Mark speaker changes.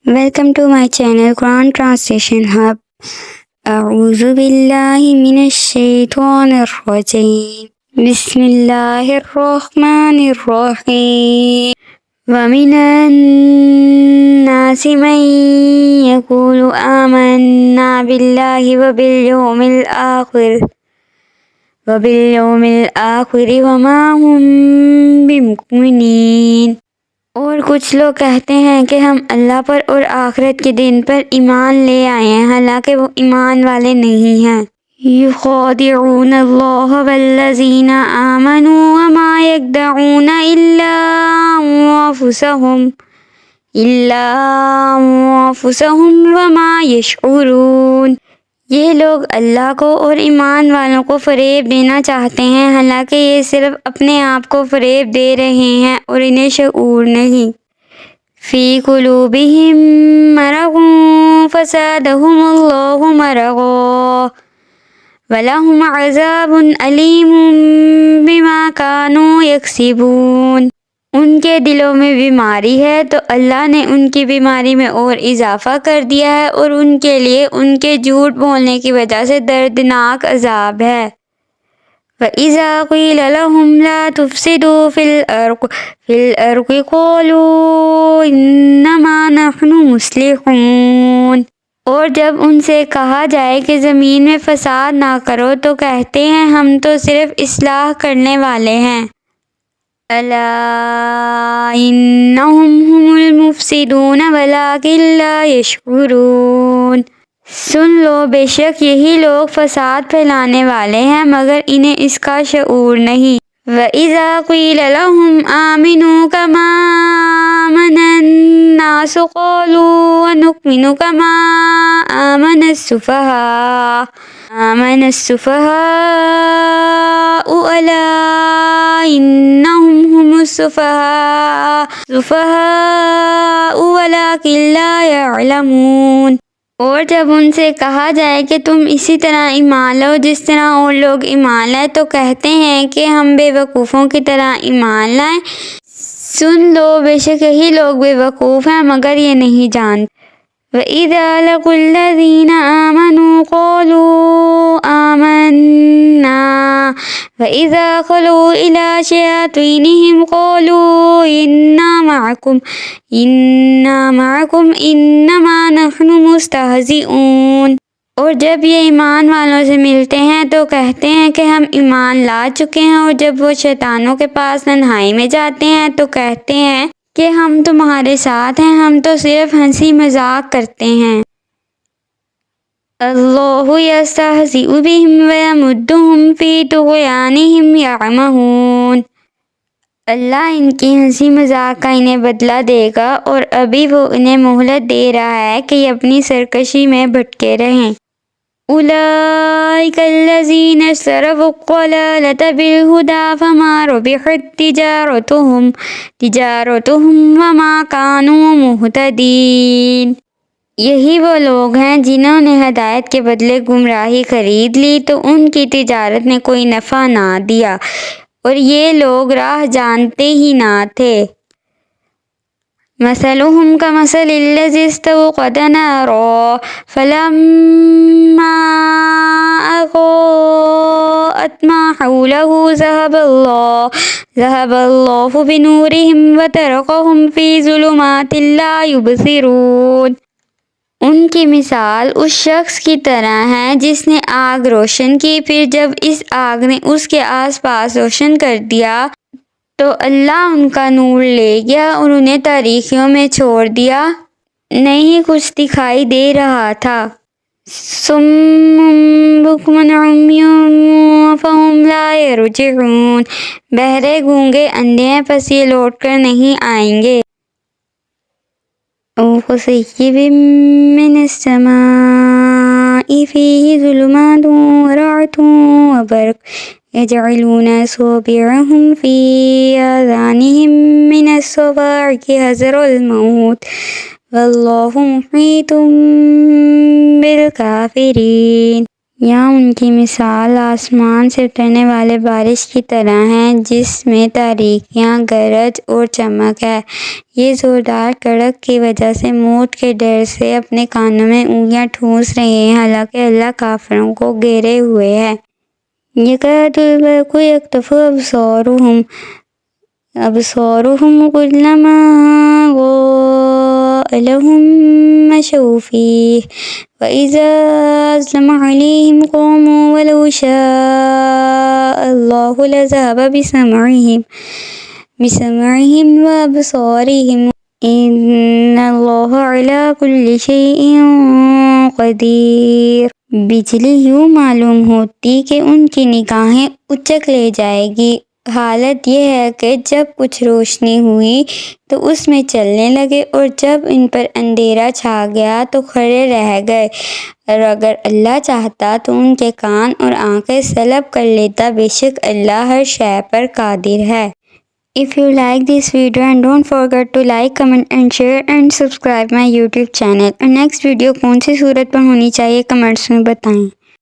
Speaker 1: Welcome to my channel Quran Translation Hub. أعوذ بالله من الشيطان الرجيم. بسم الله الرحمن الرحيم. ومن الناس من يقول آمنا بالله وباليوم الآخر وما هم بمؤمنين. اور کچھ لوگ کہتے ہیں کہ ہم اللہ پر اور آخرت کے دن پر ایمان لے آئے ہیں، حالانکہ وہ ایمان والے نہیں ہیں۔ یخادعون اللہ والذین آمنوا وما یخدعون الا انفسهم وما یشعرون۔ یہ لوگ اللہ کو اور ایمان والوں کو فریب دینا چاہتے ہیں، حالانکہ یہ صرف اپنے آپ کو فریب دے رہے ہیں اور انہیں شعور نہیں۔ فی قلوبہم مرض فزادہم اللہ مرضا ولہم عذاب علیم بما کانوا یکسبون۔ ان کے دلوں میں بیماری ہے تو اللہ نے ان کی بیماری میں اور اضافہ کر دیا ہے، اور ان کے لیے ان کے جھوٹ بولنے کی وجہ سے دردناک عذاب ہے۔ وَإِذَا قِيلَ لَهُمْ لَا تُفْسِدُوا فِي الْأَرْضِ قَالُوا إِنَّمَا نَحْنُ مُصْلِحُونَ۔ اور جب ان سے کہا جائے کہ زمین میں فساد نہ کرو تو کہتے ہیں ہم تو صرف اصلاح کرنے والے ہیں۔ الا انہم هم المفسدون ولکن لا یشعرون۔ سن لو، بے شک یہی لوگ فساد پھیلانے والے ہیں مگر انہیں اس کا شعور نہیں۔ وَإِذَا قِيلَ لَهُمْ آمِنُوا كَمَا آمَنَ النَّاسُ قَالُوا وَنُؤْمِنُ كَمَا آمَنَ السُّفَهَاءُ أَلَا إِنَّهُمْ هُمُ السُّفَهَاءُ وَلَكِنْ لَا يَعْلَمُونَ۔ اور جب ان سے کہا جائے کہ تم اسی طرح ایمان لو جس طرح اور لوگ ایمان لائے تو کہتے ہیں کہ ہم بے وقوفوں کی طرح ایمان لائیں۔ سن لو، بے شک یہی لوگ بے وقوف ہیں مگر یہ نہیں جانتے۔ وَإِذَا لَقُوا الَّذِينَ آمَنُوا قَالُوا آمَنَّا وَإِذَا خَلَوْا إِلَى شَيَاطِينِهِمْ قَالُوا إِنَّا مَعَكُمْ إِنَّمَا نَحْنُ مُسْتَهْزِئُونَ۔ اور جب یہ ایمان والوں سے ملتے ہیں تو کہتے ہیں کہ ہم ایمان لا چکے ہیں، اور جب وہ شیطانوں کے پاس تنہائی میں جاتے ہیں تو کہتے ہیں کہ ہم تمہارے ساتھ ہیں، ہم تو صرف ہنسی مذاق کرتے ہیں۔ اللہ یستہزئ بہم ویمدہم فی طغیانہم یعمہون۔ اللہ ان کی ہنسی مذاق کا انہیں بدلہ دے گا، اور ابھی وہ انہیں مہلت دے رہا ہے کہ یہ اپنی سرکشی میں بھٹکے رہیں۔ اولئک الذین اشتروا الضلالۃ بالہدی فما ربحت تجارتہم وما کانوا مہتدین۔ یہی وہ لوگ ہیں جنہوں نے ہدایت کے بدلے گمراہی خرید لی تو ان کی تجارت نے کوئی نفع نہ دیا، اور یہ لوگ راہ جانتے ہی نہ تھے۔ مثلهم كمثل الذي استوقد نارا فلما أضاءت ما حوله ذهب الله بنورهم وتركهم في ظلمات لا يبصرون۔ ان کی مثال اس شخص کی طرح ہے جس نے آگ روشن کی، پھر جب اس آگ نے اس کے آس پاس روشن کر دیا تو اللہ ان کا نور لے گیا اور انہیں تاریکیوں میں چھوڑ دیا، نہیں کچھ دکھائی دے رہا تھا۔ صم بکم عمی فہم لا یرجعون۔ بہرے گونگے اندھے ہیں پس یہ لوٹ کر نہیں آئیں گے۔ أو كصيب من السماء فيه ظلمات ورعد وبرق يجعلون أصابعهم في آذانهم من الصواعق حذر الموت والله محيط بالكافرين۔ یہاں ان کی مثال آسمان سے اترنے والے بارش کی طرح ہے جس میں تاریکیاں، گرج اور چمک ہے۔ یہ زوردار کڑک کی وجہ سے موت کے ڈر سے اپنے کانوں میں انگلیاں ٹھونس رہے ہیں، حالانکہ اللہ کافروں کو گھیرے ہوئے ہے۔ یکاد البرق یخطف أبصارهم كلما ضاء لهم مشوا فيه وإذا أظلم عليهم قاموا ولو شاء الله لذهب بسمعهم وأبصارهم إن الله على كل شيء قدير۔ بجلی یوں معلوم ہوتی کہ ان کی نگاہیں اچک لے جائے گی۔ حالت یہ ہے کہ جب کچھ روشنی ہوئی تو اس میں چلنے لگے، اور جب ان پر اندھیرا چھا گیا تو کھڑے رہ گئے، اور اگر اللہ چاہتا تو ان کے کان اور آنکھیں سلب کر لیتا، بے شک اللہ ہر شے پر قادر ہے۔ If you like this video and don't forget to like, comment and share and subscribe my YouTube channel۔ اور نیکسٹ ویڈیو کون سی صورت پر ہونی چاہیے کمنٹس میں بتائیں۔